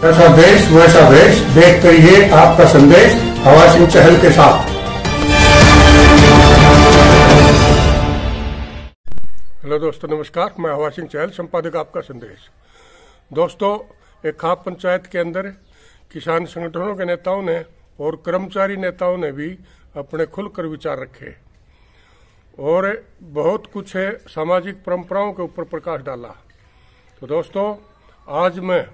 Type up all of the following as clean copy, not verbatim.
जैसा देश वैसा वेश, देखते रहिए आपका संदेश हवा सिंह चहल के साथ। हेलो दोस्तों, नमस्कार। मैं हवा सिंह चहल, संपादक आपका संदेश। दोस्तों, एक खाप पंचायत के अंदर किसान संगठनों के नेताओं ने और कर्मचारी नेताओं ने भी अपने खुलकर विचार रखे और बहुत कुछ है सामाजिक परंपराओं के ऊपर प्रकाश डाला। तो दोस्तों, आज मैं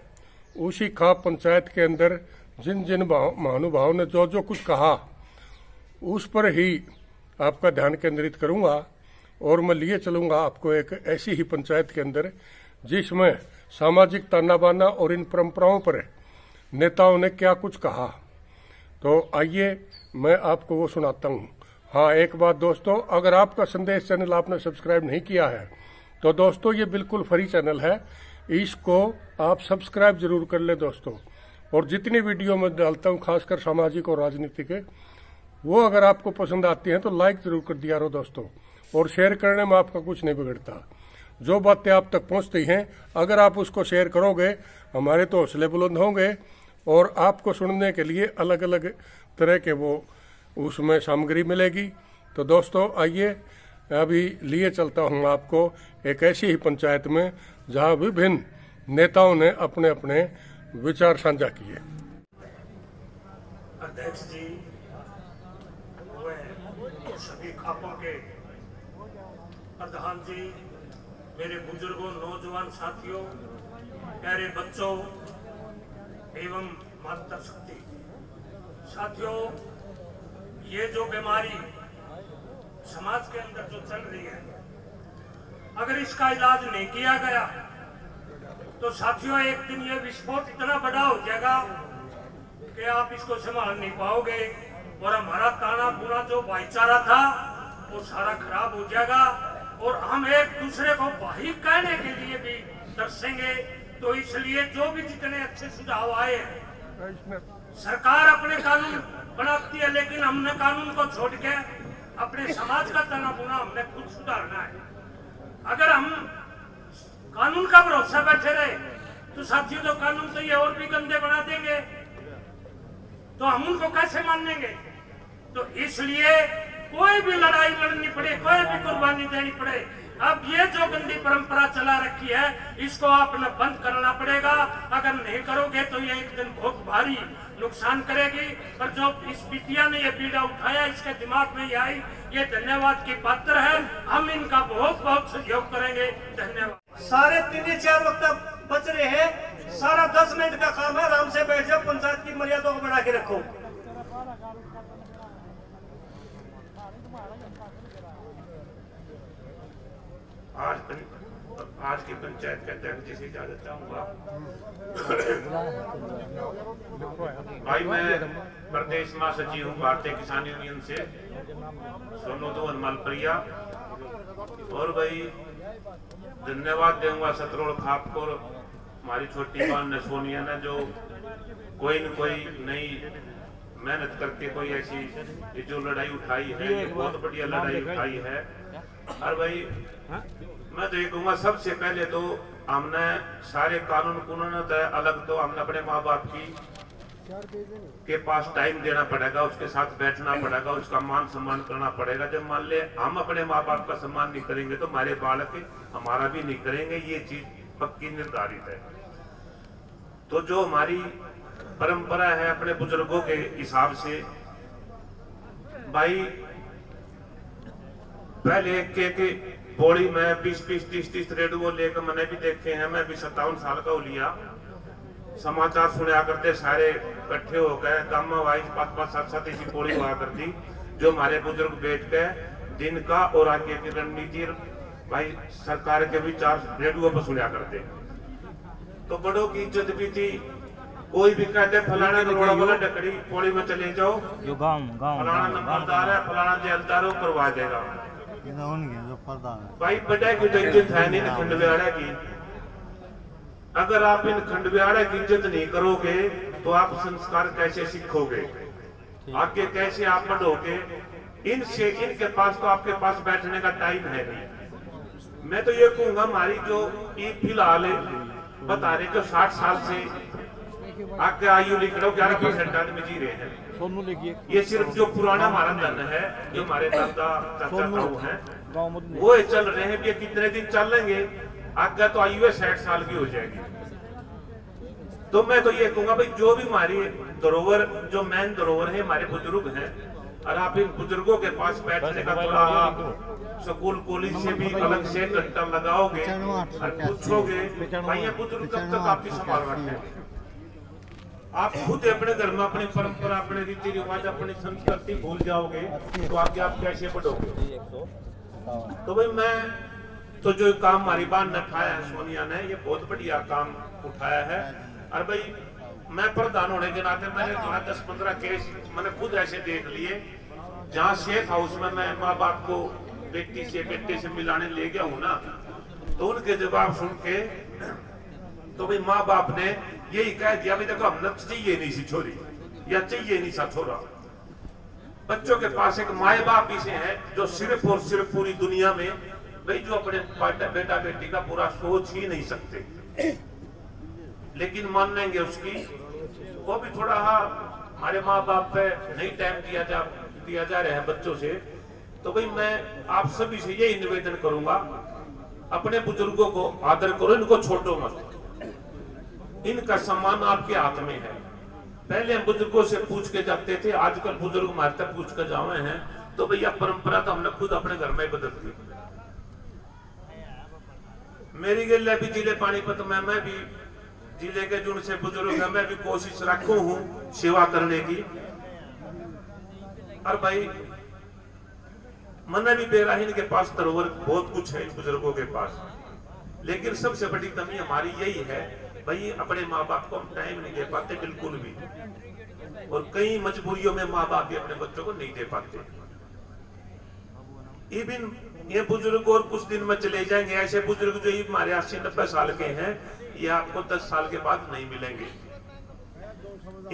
उसी खाप पंचायत के अंदर जिन जिन महानुभावों ने जो जो कुछ कहा उस पर ही आपका ध्यान केंद्रित करूंगा और मैं लिए चलूंगा आपको एक ऐसी ही पंचायत के अंदर जिसमें सामाजिक ताना बाना और इन परंपराओं पर नेताओं ने क्या कुछ कहा। तो आइए मैं आपको वो सुनाता हूँ। हाँ, एक बात दोस्तों, अगर आपका संदेश चैनल आपने सब्सक्राइब नहीं किया है तो दोस्तों ये बिल्कुल फ्री चैनल है, इसको आप सब्सक्राइब जरूर कर ले दोस्तों। और जितनी वीडियो मैं डालता हूँ खासकर सामाजिक और राजनीति के, वो अगर आपको पसंद आती हैं तो लाइक जरूर कर दिया करो दोस्तों। और शेयर करने में आपका कुछ नहीं बिगड़ता। जो बातें आप तक पहुँचती हैं अगर आप उसको शेयर करोगे, हमारे तो हौसले बुलंद होंगे और आपको सुनने के लिए अलग अलग तरह के वो उसमें सामग्री मिलेगी। तो दोस्तों आइए अभी लिए चलता हूँ आपको एक ऐसी ही पंचायत में जहाँ विभिन्न नेताओं ने अपने अपने विचार साझा किए। अध्यक्ष जी, सभी खापों के प्रधान जी, मेरे बुजुर्गों, नौजवान साथियों, प्यारे बच्चों एवं मातृशक्ति साथियों, ये जो बीमारी समाज के अंदर जो चल रही है, अगर इसका इलाज नहीं किया गया तो साथियों एक दिन ये विस्फोट इतना बड़ा हो जाएगा कि आप इसको संभाल नहीं पाओगे और हमारा ताना बुना जो भाईचारा था वो सारा खराब हो जाएगा और हम एक दूसरे को भाई कहने के लिए भी तरसेंगे। तो इसलिए जो भी जितने अच्छे सुझाव आए, सरकार अपने कानून बनाती है लेकिन हमने कानून को छोड़ के अपने समाज का तना बुना हमने खुद सुधारना है। अगर हम कानून का भरोसा बैठे रहे तो साथियों जो कानून तो ये और भी गंदे बना देंगे, तो हम उनको कैसे मानेंगे। तो इसलिए कोई भी लड़ाई लड़नी पड़े, कोई भी कुर्बानी देनी पड़े, अब ये जो गंदी परंपरा चला रखी है इसको आपने बंद करना पड़ेगा। अगर नहीं करोगे तो ये एक दिन बहुत भारी नुकसान करेगी। पर जो इस बिटिया ने ये पीड़ा उठाया, इसके दिमाग में ये आई, ये धन्यवाद की पात्र है। हम इनका बहुत बहुत सहयोग करेंगे। धन्यवाद। सारे 3-4 वक्त बच रहे हैं, सारा 10 मिनट का काम है। आराम से बैठ जाओ, पंचायत की मर्यादा को बढ़ा के रखो। आज की पंचायत के अध्यक्ष जी से इजाजत चाहूंगा। भाई, मैं प्रदेश महासचिव हूँ भारतीय किसान यूनियन से, सोनू हनुमानप्रिया। और भाई धन्यवाद दूंगा सतरोड़ खाप को, हमारी छोटी बहन ने सोनिया ने, जो कोई न कोई नई मेहनत करके कोई ऐसी जो लड़ाई उठाई है, ये बहुत बढ़िया लड़ाई उठाई है। और भाई मैं तो ये कहूँगा, सबसे पहले तो हमने सारे कानून अलग तो हमने अपने माँ बाप के पास टाइम देना पड़ेगा, उसके साथ बैठना पड़ेगा, उसका मान सम्मान करना पड़ेगा। जब मान ले हम अपने माँ बाप का सम्मान नहीं करेंगे तो हमारे बालक हमारा भी नहीं करेंगे, ये चीज पक्की निर्धारित है। तो जो हमारी परंपरा है अपने बुजुर्गों के हिसाब से, भाई पहले के पौड़ी में 20-30 रेडियो लेकर मैंने भी देखे हैं। मैं भी 57 साल का हो लिया, समाचार सुना करते सारे इकट्ठे हो गए, गांव में वाइज 5-5-7 ऐसी पौड़ी हुआ करती, जो हमारे बुजुर्ग बैठ के दिन का और आगे की रणनीति भाई सरकार के विचार रेडियो पर सुना करते। तो बड़ों की इज्जत भी थी। कोई भी कहते फलाना करोड़ा वाला डकड़ी पौड़ी में चले जाओ, फलाना नंबरदार है, फलाना जेलदार हो, करवा देगा। भाई बड़ा की तो इज्जत है नहीं खंडवियाड़ा की। अगर आप इन खंडवियाड़ा की इज्जत नहीं करोगे तो आप संस्कार कैसे सीखोगे, आगे कैसे आप बढ़ोगे। इनसे इनके पास तो आपके पास बैठने का टाइम है नहीं। मैं तो ये कहूंगा, हमारी जो फिलहाल बता रहे जो 60 साल से आगे आयु लिख लो 11% आदमी जी रहे हैं। ये सिर्फ जो पुराना हमारा धन है, जो हमारे दादा चाचा ताऊ हैं वो चल रहे हैं। ये कितने दिन चलेंगे, आगे तो आयु 60 साल की हो जाएगी। तो मैं तो ये कहूंगा भाई, जो भी हमारी धरोहर, जो मेन धरोहर है हमारे बुजुर्ग हैं, और आप इन बुजुर्गों के पास बैठने का थोड़ा स्कूल कॉलेज से भी अलग से घंटा लगाओगे और पूछोगे भाई ये बुजुर्ग कब तक आपकी संभाल रखे। आप खुद अपने घर में अपनी परंपरा, अपने रीति रिवाज, अपनी संस्कृति भूल जाओगे तो आगे आप कैसे बढ़ोगे। तो भाई मैं तो जो काम हमारी बहन ने उठाया है, सोनिया ने, ये बहुत बढ़िया काम उठाया है। और भाई मैं प्रधान होने के नाते मैंने 10-15 केस मैंने खुद ऐसे देख लिए, जहाँ शेख हाउस में मैं माँ बाप को बेटी से बेटे से मिलाने ले गया हूँ ना, तो उनके जवाब सुन के तो भाई माँ बाप ने यही कह दिया भाई देखो हमने चाहिए नहीं सी छोरी या चाहिए नहीं सा छोरा। बच्चों के पास एक माए बाप इसे है जो सिर्फ और सिर्फ पूरी दुनिया में भाई जो अपने बेटा बेटी का पूरा सोच ही नहीं सकते, लेकिन मान लेंगे उसकी। वो भी थोड़ा हमारे माँ बाप पे नहीं टाइम दिया जा रहा है बच्चों से। तो भाई मैं आप सभी से यही निवेदन करूंगा, अपने बुजुर्गों को आदर करो, इनको छोड़ो मत, इनका सम्मान आपके हाथ में है। पहले हम बुजुर्गों से पूछ के जाते थे, आजकल बुजुर्ग हमारे तक पूछ कर जावे हैं। तो भैया परंपरा तो हमने खुद अपने घर में ही बदल दी। मेरी गल भी जिले पानीपत में मैं भी जिले के जो से बुजुर्ग है मैं भी कोशिश रखू हूँ सेवा करने की। और भाई मना भी बेराहीन के पास धरोहर बहुत कुछ है इन बुजुर्गों के पास, लेकिन सबसे बड़ी कमी हमारी यही है भाई अपने माँ बाप को हम टाइम नहीं दे पाते बिल्कुल भी, और कई मजबूरियों में माँ बाप भी अपने बच्चों को नहीं दे पाते। इवन ये बुजुर्ग और कुछ दिन में चले जाएंगे, ऐसे बुजुर्ग जो हमारे 80-90 साल के हैं ये आपको 10 साल के बाद नहीं मिलेंगे,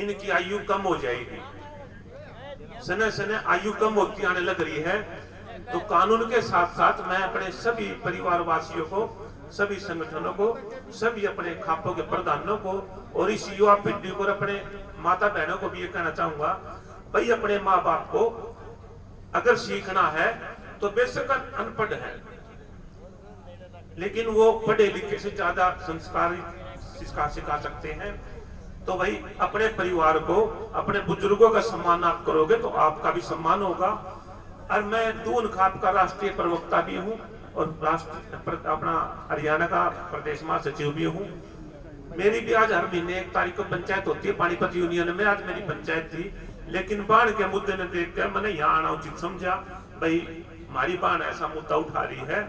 इनकी आयु कम हो जाएगी। सने सने आयु कम होती आने लग रही है। तो कानून के साथ साथ मैं अपने सभी परिवार वासियों को, सभी संगठनों को, सभी अपने खापों के प्रधानों को और इस युवा पीढ़ी को, अपने माता बहनों को भी ये कहना चाहूंगा भाई अपने माँ बाप को अगर सीखना है तो बेशक अनपढ़ है, लेकिन वो पढ़े लिखे से ज्यादा संस्कार सिखा सकते हैं। तो भाई अपने परिवार को, अपने बुजुर्गों का सम्मान आप करोगे तो आपका भी सम्मान होगा। और मैं दून खाप का राष्ट्रीय प्रवक्ता भी हूँ और अपना हरियाणा का प्रदेश महासचिव भी हूँ। मेरी भी आज हर महीने 1 तारीख को पंचायत होती है पानीपत यूनियन में। आज मेरी पंचायत थी, लेकिन बाढ़ के मुद्दे ने देखकर मैंने यहाँ आना उचित समझा। भाई हमारी बाढ़ ऐसा मुद्दा उठा रही है,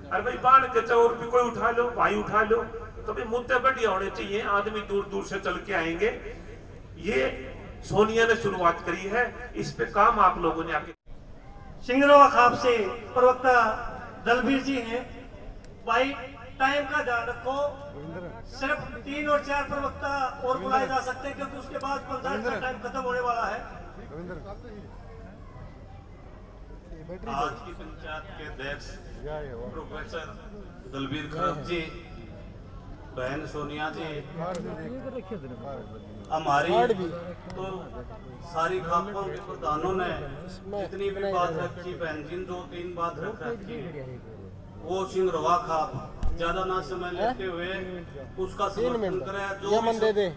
और भाई बाढ़ के चौर भी कोई उठा लो, भाई उठा लो, तो भाई मुद्दे बढ़िया होने चाहिए, आदमी दूर दूर से चल के आएंगे। ये सोनिया ने शुरुआत करी है, इस पे काम आप लोगों ने आके। सिंगरवा खाप से प्रवक्ता दलबीर जी हैं। भाई टाइम का ध्यान रखो, सिर्फ 3 और 4 प्रवक्ता और बुलाए जा सकते हैं क्योंकि उसके बाद पंचायत का टाइम खत्म होने वाला है। आज की पंचायत के अध्यक्ष प्रोफेसर दलबीर खरब जी, बहन सोनिया जी, हमारी तो सारी खापों के प्रधानों ने जितनी भी बात रखी, बहन जी 2-3 बात रख रखी, वो सिंगरवा खाप ज्यादा ना समय लेते हुए उसका समर्थन करें। जो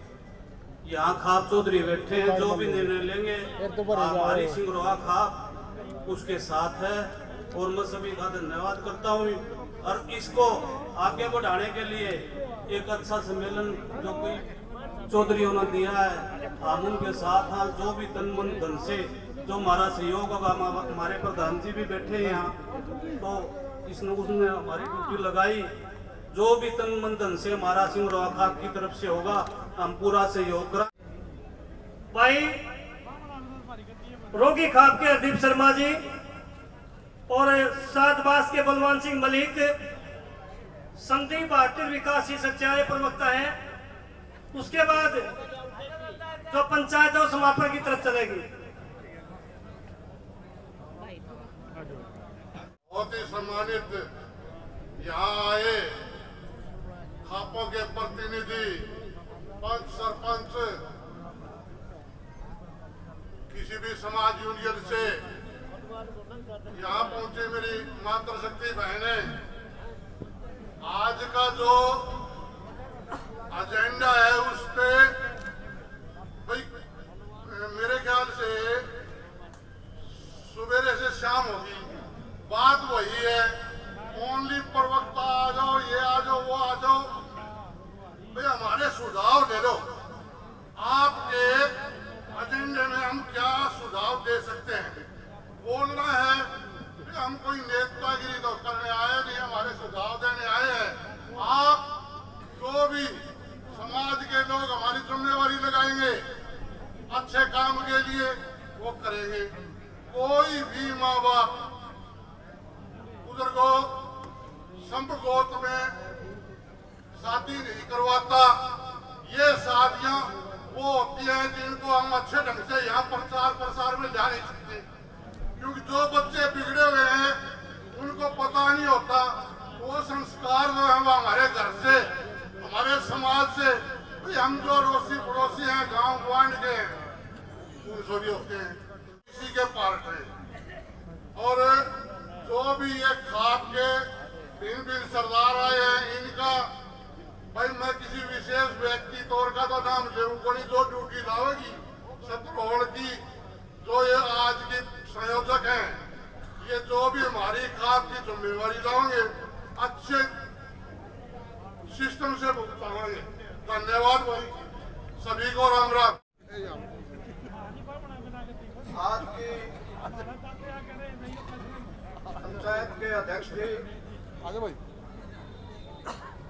यहाँ खाप चौधरी बैठे हैं, जो भी निर्णय लेंगे हमारी सिंगरवा खाप उसके साथ है। और मैं सभी का धन्यवाद करता हूँ। और इसको आगे बढ़ाने के लिए एक अच्छा सम्मेलन जो कोई चौधरियों ने दिया है, हम उनके साथ हैं। जो भी तन मन धन से जो हमारा सहयोग होगा, हमारे प्रधान जी भी बैठे हैं यहाँ, तो इसने उसने हमारी ड्यूटी लगाई। जो भी तन मन धन से हमारा सिंगरवा खाप की तरफ से होगा हम पूरा सहयोग करें। भाई रोगी खाप के हरदीप शर्मा जी और सातबास के बलवान सिंह मलिक, संदीप भारतीय विकास सच्चाई प्रवक्ता है। उसके बाद जो पंचायत है वो समापन की तरफ चलेगी। बहुत ही सम्मानित यहाँ आए खापों के प्रतिनिधि, पंच, सरपंच, यूनियन से यहाँ पहुंचे मेरी मातृशक्ति बहनें, आज का जो एजेंडा है उस पे भाई मेरे ख्याल से सुबेरे से शाम होगी, बात वही है। ओनली प्रवक्ता आ जाओ, ये आ जाओ, वो आ जाओ, भाई हमारे सुझाव दे दो, आपके एजेंडे में हम क्या सुझाव दे सकते हैं। बोलना है कि हम कोई नेतागिरी तो करने आए नहीं, हमारे सुझाव देने आए हैं। आप जो भी समाज के लोग हमारी जिम्मेवारी लगाएंगे अच्छे काम के लिए वो करेंगे। कोई भी माँ बाप बुजुर्गों संपर्कोत में शादी नहीं करवाता। ये शादियां वो होती हैं जिनको हम अच्छे ढंग से यहाँ प्रचार प्रसार में ला नहीं सकते, क्योंकि जो बच्चे बिगड़े हुए हैं उनको पता नहीं होता। वो संस्कार जो है वो हमारे घर से, हमारे समाज से, हम जो अड़ोसी पड़ोसी हैं गांव ग्वांड के उनसे भी होते हैं, इसी के पार्ट है। और जो भी ये खाप के भिन्न सरदार आए हैं इनका भाई मैं किसी विशेष व्यक्ति तौर का तो नाम जरूर नहीं, जो ड्यूटी लाओगी सतरोड़ की जो ये आज की संयोजक हैं, ये जो भी हमारी खाप की जिम्मेवारी लाओगे अच्छे सिस्टम से भुगताएंगे। धन्यवाद भाई, सभी को राम राम। आज की पंचायत के अध्यक्ष जी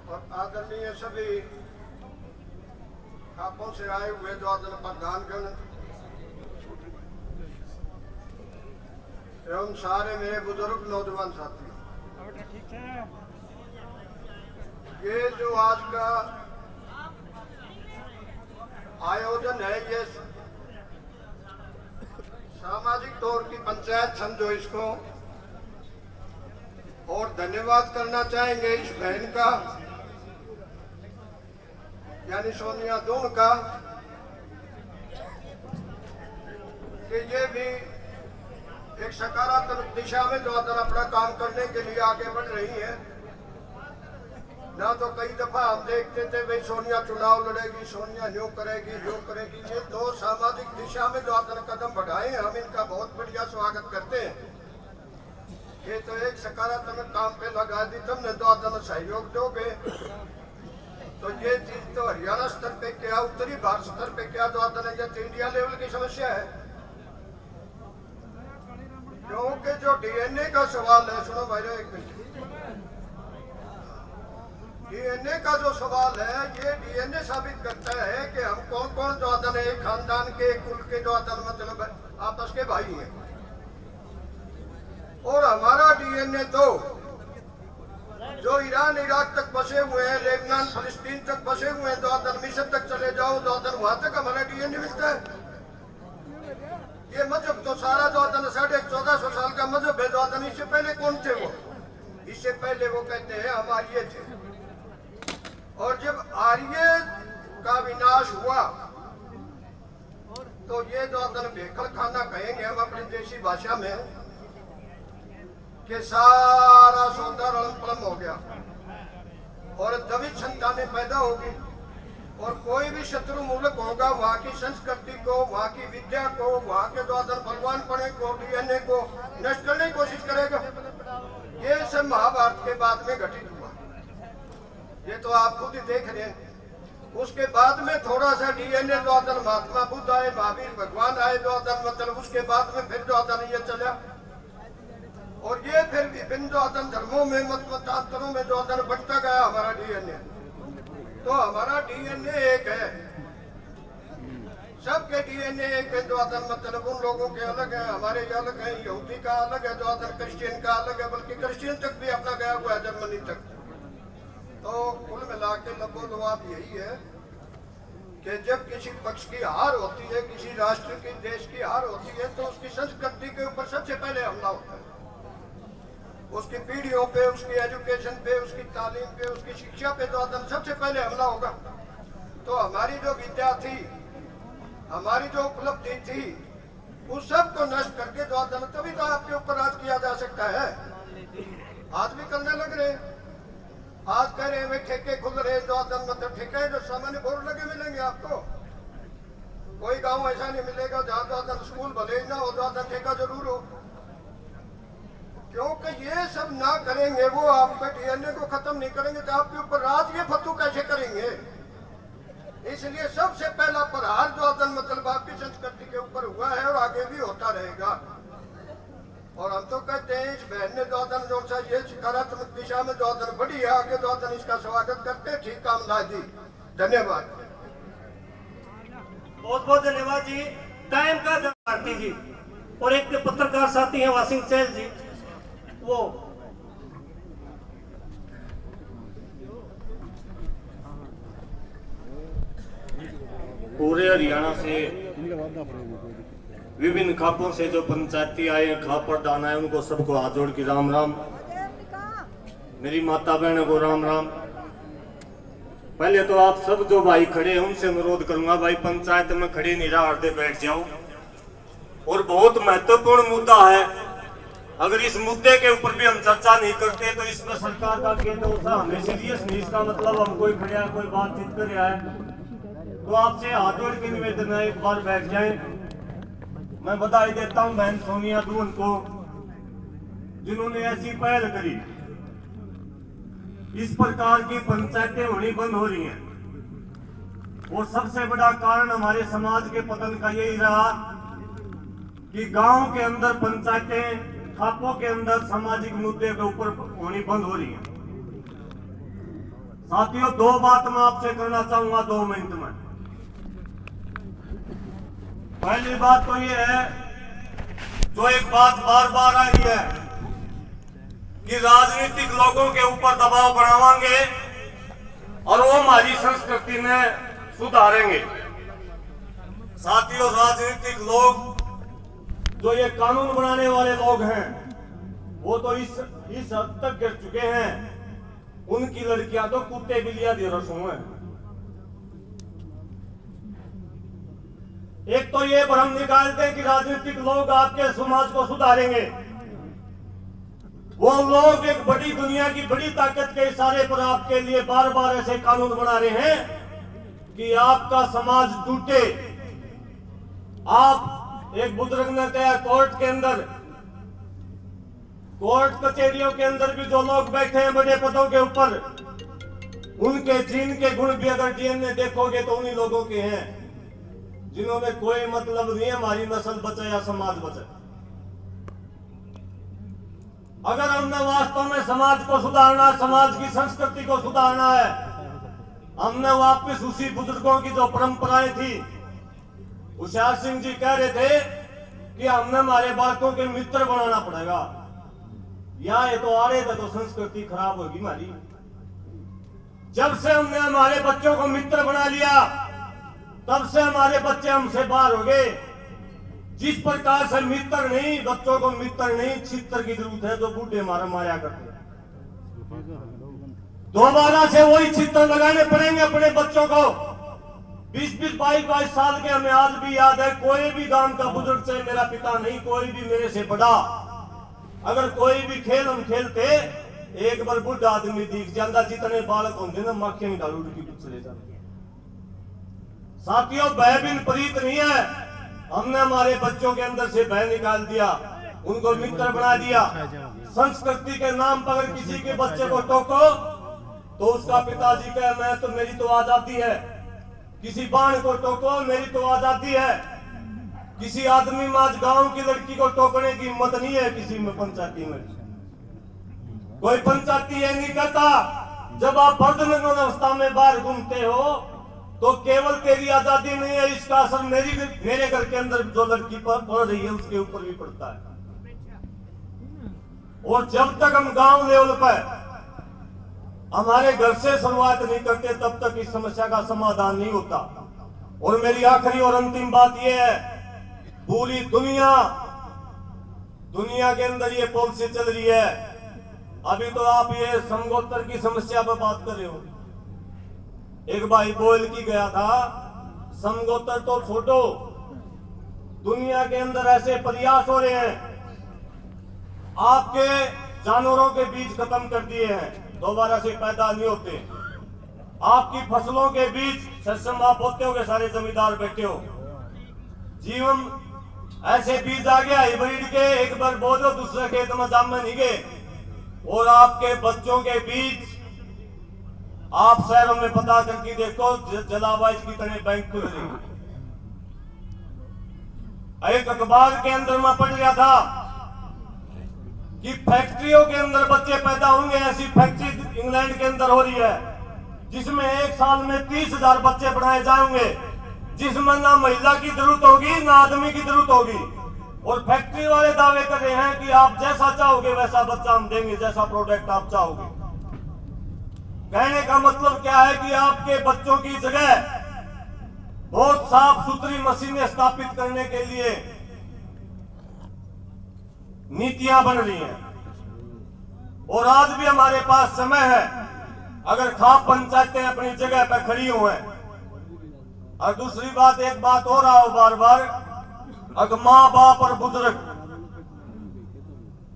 और आदरणीय सभी खापों से आए हुए जो प्रधानगण एवं सारे मेरे बुजुर्ग नौजवान साथी, ये जो आज का आयोजन है ये सामाजिक तौर की पंचायत समझो इसको, और धन्यवाद करना चाहेंगे इस बहन का यानी सोनिया दून का कि ये भी एक सकारात्मक दिशा में जो अपना काम करने के लिए आगे बढ़ रही है। ना तो कई दफा हम देखते थे भाई सोनिया चुनाव लड़ेगी, सोनिया न्यू करेगी, न्यू करेगी। ये दो सामाजिक दिशा में जो कदम बढ़ाए हम इनका बहुत बढ़िया स्वागत करते हैं। ये तो एक सकारात्मक काम पे लगा दी तुमने, तो सहयोग दोगे तो ये चीज तो हरियाणा स्तर पे क्या उत्तरी भारत स्तर पे क्या जो ये तो इंडिया लेवल की समस्या है। क्योंकि जो डीएनए का सवाल है, सुनो भाई एक मिनट, डीएनए का जो सवाल है ये डीएनए साबित करता है कि हम कौन कौन जो एक खानदान के कुल के जो मतलब आपस के भाई हैं। और हमारा डीएनए तो जो ईरान इराक तक बसे हुए हैं, लेबनान फिलिस्तीन तक बसे हुए हैं, तो मिस्र तक चले जाओ तो वहां तक हमारा डीएनए मिलता है। ये मजहब तो सारा जो 1450 साल का मजहब है, जो इससे पहले कौन थे वो? इससे पहले वो कहते हैं हम आर्य थे। और जब आर्य का विनाश हुआ तो ये जो भेखल खाना कहेंगे हम अपनी देशी भाषा में कि सारा सौदा रलम हो गया और दवित संतानें पैदा होगी और कोई भी शत्रु मुल्क होगा वहाँ की संस्कृति को, वहाँ की विद्या को, वहाँ के जो भगवानपने को, डीएनए को नष्ट करने की कोशिश करेगा। ये सब महाभारत के बाद में घटित हुआ, ये तो आप खुद ही देख रहे हैं। उसके बाद में थोड़ा सा डीएनए जो महात्मा बुद्ध आए, महावीर भगवान आए, जो मतलब उसके बाद में फिर जो ये चला और ये फिर विभिन्न जो धर्मों में मतांतरों में जो बढ़ता गया हमारा डीएनए। तो हमारा डीएनए एक है, सबके डीएनए एक है। जो मतलब उन लोगों के अलग है, हमारे अलग है, यहूदी का अलग है, जो क्रिश्चियन का अलग है, बल्कि क्रिश्चियन तक भी अपना गया हुआ है जर्मनी तक। तो कुल मिला के लबोलवाब यही है कि जब किसी पक्ष की हार होती है, किसी राष्ट्र की देश की हार होती है, तो उसकी संस्कृति के ऊपर सबसे पहले हमला होता है। उसकी पीढ़ियों पे, उसकी एजुकेशन पे, उसकी तालीम पे, उसकी शिक्षा पे तो सबसे पहले हमला होगा। तो हमारी जो विद्या थी, हमारी जो उपलब्धि थी, उस सब को नष्ट करके जो तभी तो आपके ऊपर राज किया जा सकता है। आज भी करने लग रहे हैं। आज कह रहे हैं ठेके खुल रहे, जो मतलब ठेके जो सामान्य बोर्ड लगे मिलेंगे आपको। कोई गांव ऐसा नहीं मिलेगा जहां जो स्कूल भले ना हो, जो ठेका जरूर हो। क्योंकि ये सब ना करेंगे, वो आपका डीएनए को खत्म नहीं करेंगे तो आपके ऊपर राज ये फतू कैसे करेंगे। इसलिए सबसे पहला प्रहार जो मतलब आपकी संस्कृति के ऊपर हुआ है और आगे भी होता रहेगा। और हम तो कहते हैं इस बहन ने जो सा ये सकारात्मक दिशा में जो बढ़ी है, आगे जो इसका स्वागत करते हैं। ठीक काम ला जी, धन्यवाद। बहुत बहुत धन्यवाद जी। टाइम का भारती जी और एक पत्रकार साथी हैं वासिंग चहल जी, वो पूरे हरियाणा से विभिन्न खापों से जो पंचायती आए, खाप प्रधान आए, उनको सबको हाथ जोड़ के राम राम। मेरी माता बहनों को राम राम। पहले तो आप सब जो भाई खड़े हैं उनसे अनुरोध करूंगा, भाई पंचायत में खड़े निराहार बैठ जाओ। और बहुत महत्वपूर्ण मुद्दा है, अगर इस मुद्दे के ऊपर भी हम चर्चा नहीं करते तो इसमें सरकार का केंद्र हमें सीरियस नहीं। इसका मतलब हम कोई खड़े कोई बातचीत कर रहा है तो आपसे हाथ जोड़ के निवेदन है, एक बार बैठ जाएं। मैं बधाई देता हूं बहन सोनिया दून को, जिन्होंने ऐसी पहल करी। इस प्रकार की पंचायतें होनी बंद हो रही हैं और सबसे बड़ा कारण हमारे समाज के पतन का यही रहा कि गांव के अंदर पंचायतें, खापों के अंदर सामाजिक मुद्दे के ऊपर होनी बंद हो रही है। साथियों, दो बात मैं आपसे करना चाहूंगा 2 मिनट में। पहली बात तो ये है, जो एक बात बार बार आ रही है कि राजनीतिक लोगों के ऊपर दबाव बढ़ावांगे और वो हमारी संस्कृति में सुधारेंगे। साथियों, राजनीतिक लोग जो ये कानून बनाने वाले लोग हैं वो तो इस हद तक गिर चुके हैं, उनकी लड़कियां तो कुत्ते बिल्लियां दे रसों हैं। एक तो ये भ्रम निकालते हैं कि राजनीतिक लोग आपके समाज को सुधारेंगे। वो लोग एक बड़ी दुनिया की बड़ी ताकत के इशारे पर आपके लिए बार बार ऐसे कानून बना रहे हैं कि आपका समाज टूटे। आप, एक बुजुर्ग ने कहा, कोर्ट के अंदर, कोर्ट कचहरियों के अंदर भी जो लोग बैठे हैं बड़े पदों के ऊपर, उनके जीन के गुण भी अगर डीएनए देखोगे तो उन्हीं लोगों के हैं जिन्होंने कोई मतलब नहीं है हमारी नस्ल बचे या समाज बचे। अगर हमने वास्तव में समाज को सुधारना, समाज की संस्कृति को सुधारना है, हमने वापस उसी बुजुर्गों की जो परंपराएं थी। होशियार सिंह जी कह रहे थे कि हमने हमारे बालकों के मित्र बनाना पड़ेगा, या ये तो आ रहे थे तो संस्कृति खराब होगी हमारी। जब से हमने हमारे बच्चों को मित्र बना लिया तब से हमारे बच्चे हमसे बाहर हो गए। जिस प्रकार से मित्र नहीं, बच्चों को मित्र नहीं, छित्र की जरूरत है जो बूढ़े मारा करते हैं। दोबारा से वही छित्र लगाने पड़ेंगे अपने बच्चों को। 20-20, 22-22 साल के हमें आज भी याद है, कोई भी गांव का बुजुर्ग, चाहे मेरा पिता नहीं, कोई भी मेरे से बड़ा, अगर कोई भी खेल हम खेलते, एक बार बुढ़ा आदमी दिख जाता, जितने बालक होंगे ना माखियां ही डालू की कुछ चले जाते। साथियों, भय बिन प्रीत नहीं है। हमने हमारे बच्चों के अंदर से भय निकाल दिया, उनको मित्र बना दिया। संस्कृति के नाम पर अगर किसी के बच्चे को टोको तो उसका पिताजी कहे मैं तो, मेरी तो आजादी है। किसी बाण को टोको, मेरी तो आजादी है। किसी आदमी में आज गांव की लड़की को टोकने की हिम्मत नहीं है किसी में, पंचायती में। कोई पंचायती ये नहीं कहता, जब आप बर्धन अवस्था में बाहर घूमते हो तो केवल तेरी आजादी नहीं है, इसका असर मेरे घर के अंदर जो लड़की पर पड़ रही है उसके ऊपर भी पड़ता है। और जब तक हम गांव लेवल पर हमारे घर से शुरुआत नहीं करते तब तक इस समस्या का समाधान नहीं होता। और मेरी आखिरी और अंतिम बात यह है, पूरी दुनिया के अंदर ये पॉलिसी चल रही है। अभी तो आप ये समगोत्तर की समस्या पर बात कर रहे हो। एक भाई बोल की गया था, समगोत्तर तो छोड़ो, दुनिया के अंदर ऐसे प्रयास हो रहे हैं, आपके जानवरों के बीज खत्म कर दिए हैं, दोबारा से पैदा नहीं होते। आपकी फसलों के बीज सक्षम आप होते हो, सारे जमींदार बैठे हो, जीवन ऐसे बीज आ गया हाइब्रिड के, एक बार बोझो दूसरे खेत में जाम में नहीं गए। और आपके बच्चों के बीज आप शहरों में पता करके देखो, जलावाज की तरह बैंक खुल रही। एक अखबार के अंदर मैं पढ़ गया था कि फैक्ट्रियों के अंदर बच्चे पैदा होंगे। ऐसी फैक्ट्री इंग्लैंड के अंदर हो रही है जिसमें एक साल में 30,000 बच्चे बनाए जाएंगे, जिसमें ना महिला की जरूरत होगी ना आदमी की जरूरत होगी। और फैक्ट्री वाले दावे कर रहे हैं कि आप जैसा चाहोगे वैसा बच्चा हम देंगे, जैसा प्रोडक्ट आप चाहोगे। कहने का मतलब क्या है कि आपके बच्चों की जगह बहुत साफ सुथरी मशीनें स्थापित करने के लिए नीतियां बन रही हैं। और आज भी हमारे पास समय है, अगर खाप पंचायतें अपनी जगह पर खड़ी हो हैं। और दूसरी बात, एक बात हो रहा हो बार बार, अगर माँ बाप और बुजुर्ग,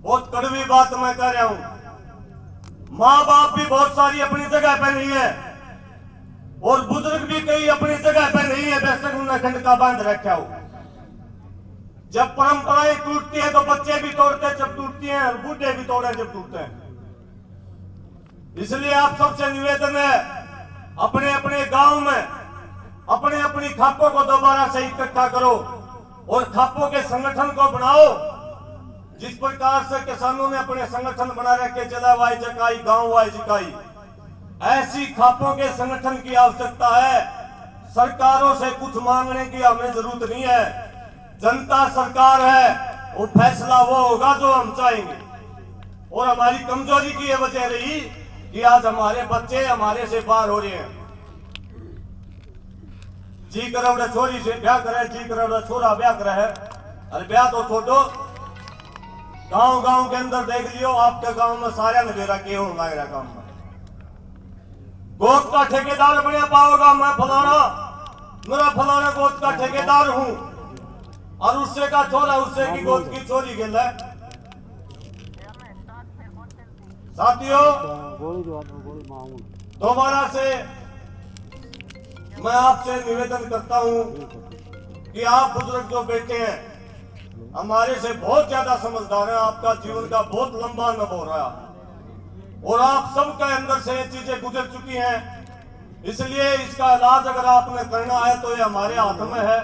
बहुत कड़वी बात मैं कह रहा हूं, माँ बाप भी बहुत सारी अपनी जगह पे नहीं है और बुजुर्ग भी कई अपनी जगह पे नहीं है, बेशक उन्हें खंड का बांध रखा हो। जब परंपराएं टूटती है तो बच्चे भी तोड़ते हैं जब टूटती हैं, और बूढ़े भी तोड़े जब टूटते हैं। इसलिए आप सबसे निवेदन है, अपने अपने गांव में अपने अपनी खापों को दोबारा से इकट्ठा करो और खापों के संगठन को बनाओ। जिस प्रकार से किसानों ने अपने संगठन बना रखे, जिला वाइज इकाई, गांव वाइज इकाई, ऐसी खापों के संगठन की आवश्यकता है। सरकारों से कुछ मांगने की हमें जरूरत नहीं है, जनता सरकार है, वो फैसला वो होगा जो हम चाहेंगे। और हमारी कमजोरी की ये वजह रही कि आज हमारे बच्चे हमारे से बाहर हो रहे हैं। जी करोड़ छोरी से ब्याह करे, जी करोड़ छोरा ब्याह करे है, अरे ब्याह तो छोड़ो, गांव गांव के अंदर देख लियो, आपके गांव में सारे नवेरा के हो लग रहा काम में। गोद का ठेकेदार बने पाओगा, मैं फलाना, मेरा फलाना गोद का ठेकेदार हूं, और उससे का छोरा उससे की गोद की चोरी गिल है। साथियों, दोबारा से मैं आपसे निवेदन करता हूं कि आप बुजुर्ग जो बैठे हैं हमारे से बहुत ज्यादा समझदार हैं, आपका जीवन का बहुत लंबा अनुभव हो रहा और आप सबके अंदर से ये चीजें गुजर चुकी हैं। इसलिए इसका इलाज अगर आपने करना है तो ये हमारे हाथ में है,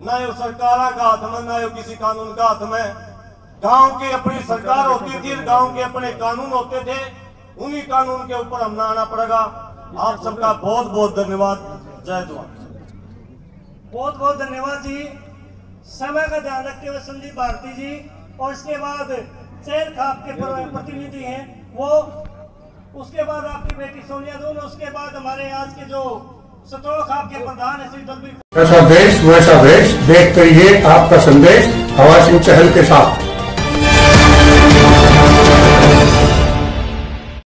न ये सरकार का हाथ में, न ये किसी कानून का हाथ में। गांव की अपनी सरकार होती थी, गांव के अपने कानून होते थे, उन्हीं कानून के ऊपर हमने आना पड़ेगा। आप सबका बहुत बहुत धन्यवाद। जय जवान। बहुत बहुत धन्यवाद जी। समय का ध्यान रखते हुए संदीप भारती जी और इसके बाद चैल खाप के प्रतिनिधि हैं वो, उसके बाद आपकी बेटी सोनिया दोनों, उसके बाद हमारे आज के जो सतोड़ खाप के प्रधान है श्री दलबीर। ऐसा देश वैसा देश, देख करिए आपका संदेश हवा सिंह चहल के साथ।